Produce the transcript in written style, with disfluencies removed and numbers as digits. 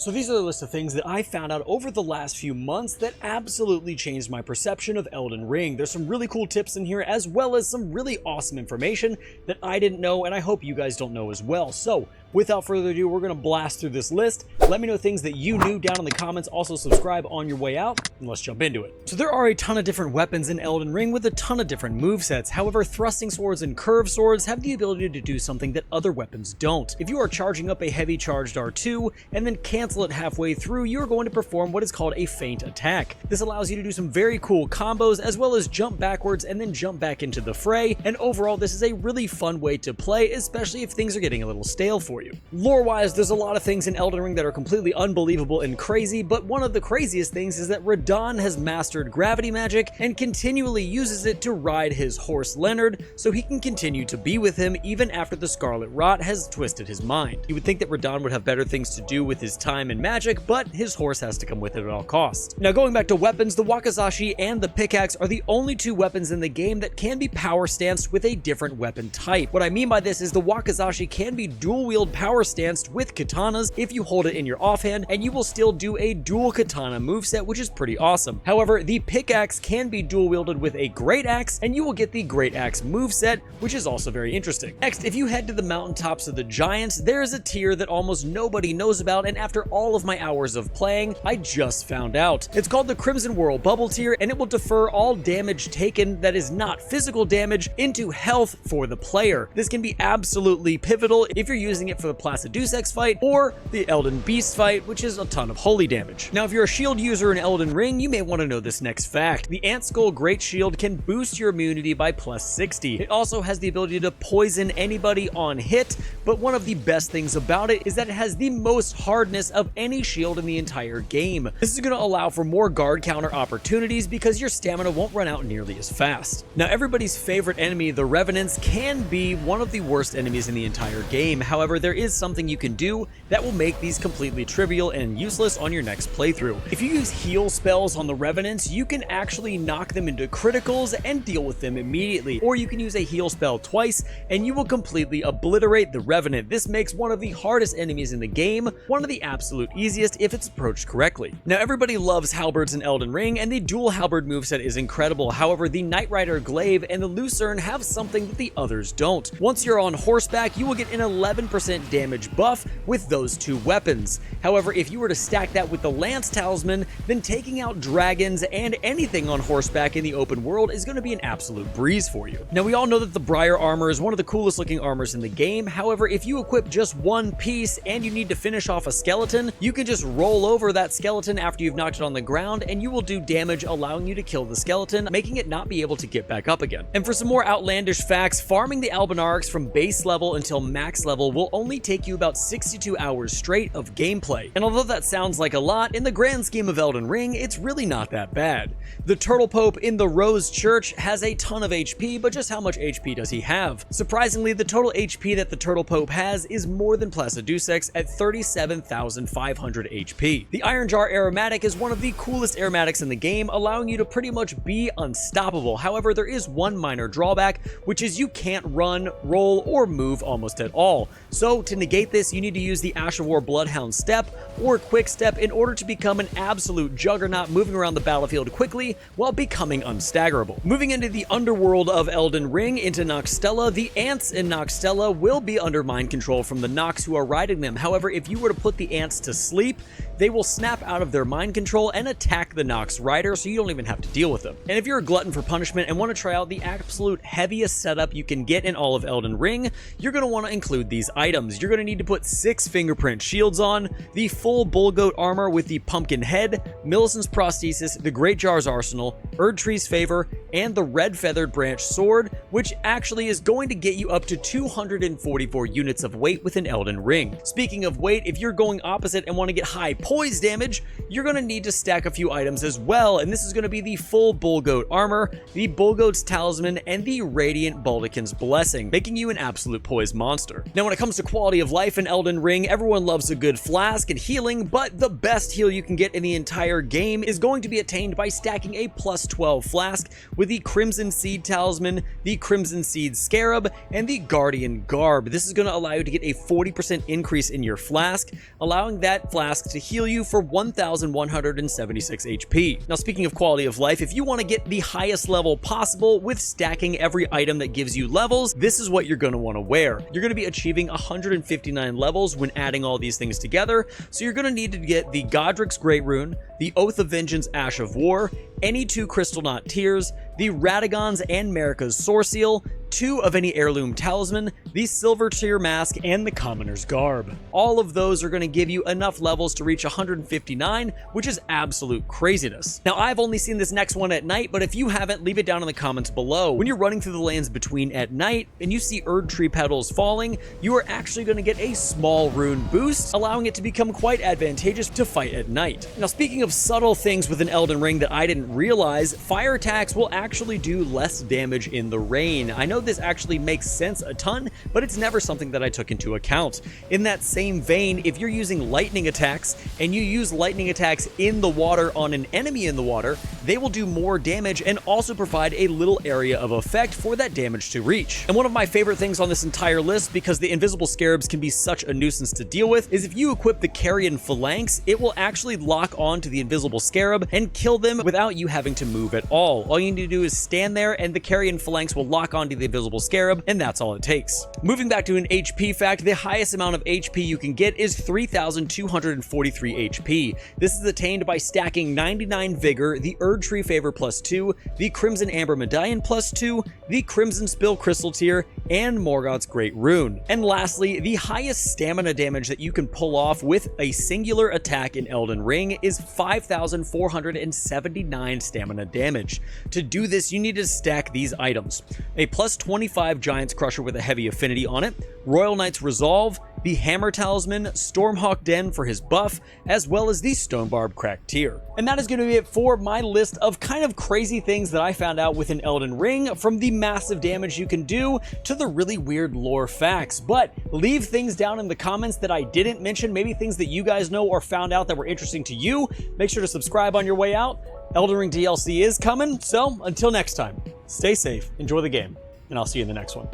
So these are the list of things that I found out over the last few months that absolutely changed my perception of Elden Ring. There's some really cool tips in here, as well as some really awesome information that I didn't know, and I hope you guys don't know as well. So without further ado, we're going to blast through this list. Let me know things that you knew down in the comments. Also subscribe on your way out, and let's jump into it. So there are a ton of different weapons in Elden Ring with a ton of different movesets. However, thrusting swords and curved swords have the ability to do something that other weapons don't. If you are charging up a heavy charged R2 and then cancel it halfway through, you're going to perform what is called a feint attack. This allows you to do some very cool combos, as well as jump backwards and then jump back into the fray, and overall this is a really fun way to play, especially if things are getting a little stale for you. Lore-wise, there's a lot of things in Elden Ring that are completely unbelievable and crazy, but one of the craziest things is that Radahn has mastered gravity magic and continually uses it to ride his horse Leonard, so he can continue to be with him even after the Scarlet Rot has twisted his mind. You would think that Radahn would have better things to do with his time and magic, but his horse has to come with it at all costs. Now, going back to weapons, the Wakizashi and the pickaxe are the only two weapons in the game that can be power stanced with a different weapon type. What I mean by this is the Wakizashi can be dual wield power stanced with katanas if you hold it in your offhand, and you will still do a dual katana moveset, which is pretty awesome. However, the pickaxe can be dual wielded with a great axe, and you will get the great axe moveset, which is also very interesting. Next, if you head to the mountaintops of the giants, there is a tier that almost nobody knows about, and after all of my hours of playing, I just found out. It's called the Crimsonwhorl Bubbletear, and it will defer all damage taken that is not physical damage into health for the player. This can be absolutely pivotal if you're using it for the Placiduce X fight or the Elden Beast fight, which is a ton of holy damage. Now, if you're a shield user in Elden Ring, you may want to know this next fact. The AntSkull Greatshield can boost your immunity by plus 60. It also has the ability to poison anybody on hit, but one of the best things about it is that it has the most hardness of any shield in the entire game. This is going to allow for more guard counter opportunities because your stamina won't run out nearly as fast. Now, everybody's favorite enemy, the Revenants, can be one of the worst enemies in the entire game. However, there is something you can do that will make these completely trivial and useless on your next playthrough. If you use heal spells on the Revenants, you can actually knock them into criticals and deal with them immediately, or you can use a heal spell twice and you will completely obliterate the Revenant. This makes one of the hardest enemies in the game one of the absolute easiest if it's approached correctly. Now, everybody loves halberds in Elden Ring, and the dual halberd moveset is incredible. However, the Knight Rider Glaive and the Lucerne have something that the others don't. Once you're on horseback, you will get an 11% damage buff with those two weapons. However, if you were to stack that with the Lance Talisman, then taking out dragons and anything on horseback in the open world is going to be an absolute breeze for you. Now, we all know that the Briar armor is one of the coolest looking armors in the game. However, if you equip just one piece and you need to finish off a skeleton, you can just roll over that skeleton after you've knocked it on the ground and you will do damage, allowing you to kill the skeleton, making it not be able to get back up again. And for some more outlandish facts, farming the Albinaurics from base level until max level will only take you about 62 hours straight of gameplay. And although that sounds like a lot, in the grand scheme of Elden Ring, it's really not that bad. The Turtle Pope in the Rose Church has a ton of HP, but just how much HP does he have? Surprisingly, the total HP that the Turtle Pope has is more than Placiduce X at 37,500 HP. The IronJar Aromatic is one of the coolest aromatics in the game, allowing you to pretty much be unstoppable. However, there is one minor drawback, which is you can't run, roll, or move almost at all. So to negate this, you need to use the Ash of War Bloodhound Step or Quick Step in order to become an absolute juggernaut, moving around the battlefield quickly while becoming unstaggerable. Moving into the underworld of Elden Ring, into Nokstella, the ants in Nokstella will be under mind control from the Nox who are riding them. However, if you were to put the ants to sleep, they will snap out of their mind control and attack the Nox rider, so you don't even have to deal with them. And if you're a glutton for punishment and want to try out the absolute heaviest setup you can get in all of Elden Ring, you're going to want to include these items. You're going to need to put 6 fingerprint shields on, the full bullgoat armor with the pumpkin head, Millicent's prosthesis, the Great Jar's arsenal, Erdtree's favor, and the red feathered branch sword, which actually is going to get you up to 244 units of weight within Elden Ring. Speaking of weight, if you're going opposite and want to get high poise damage, you're going to need to stack a few items as well, and this is going to be the full bullgoat armor, the bullgoat's talisman, and the radiant Baldekin's blessing, making you an absolute poise monster. Now, when it comes to quality of life in Elden Ring, everyone loves a good flask and healing, but the best heal you can get in the entire game is going to be attained by stacking a plus 12 flask with the Crimson Seed Talisman, the Crimson Seed Scarab, and the Guardian Garb. This is going to allow you to get a 40% increase in your flask, allowing that flask to heal you for 1,176 HP. Now, speaking of quality of life, if you want to get the highest level possible with stacking every item that gives you levels, this is what you're going to want to wear. You're going to be achieving 159 levels when adding all these things together, so you're going to need to get the Godrick's Great Rune, the Oath of Vengeance Ash of War, any 2 Crystal Knot Tears, the Radagon's and Marika's Sword Seal, 2 of any heirloom talisman, the Silver Tear Mask, and the Commoner's Garb. All of those are going to give you enough levels to reach 159, which is absolute craziness. Now, I've only seen this next one at night, but if you haven't, leave it down in the comments below. When you're running through the lands between at night and you see Erd Tree petals falling, you are actually going to get a small rune boost, allowing it to become quite advantageous to fight at night. Now, speaking of subtle things within Elden Ring that I didn't realize, fire attacks will actually do less damage in the rain. I know this actually makes sense a ton, but it's never something that I took into account. In that same vein, if you're using lightning attacks and you use lightning attacks in the water on an enemy in the water, they will do more damage and also provide a little area of effect for that damage to reach. And one of my favorite things on this entire list, because the invisible scarabs can be such a nuisance to deal with, is if you equip the Carrion Phalanx, it will actually lock on to the invisible scarab and kill them without you having to move at all. All you need to do is stand there and the Carrion Phalanx will lock onto the invisible scarab, and that's all it takes. Moving back to an HP fact, the highest amount of HP you can get is 3,243 HP. This is attained by stacking 99 Vigor, the Erd Tree Favor +2, the Crimson Amber Medallion +2, the Crimson Spill Crystal Tear, and Morgoth's Great Rune. And lastly, the highest stamina damage that you can pull off with a singular attack in Elden Ring is 5,479 stamina damage. To do this, you need to stack these items: a +25 Giant's Crusher with a heavy affinity on it, Royal Knight's Resolve, the Hammer Talisman, Stormhawk Den for his buff, as well as the Stonebarb Cracked Tear. And that is going to be it for my list of kind of crazy things that I found out within Elden Ring, from the massive damage you can do to the really weird lore facts. But leave things down in the comments that I didn't mention, maybe things that you guys know or found out that were interesting to you. Make sure to subscribe on your way out. Elden Ring DLC is coming, so until next time, stay safe, enjoy the game, and I'll see you in the next one.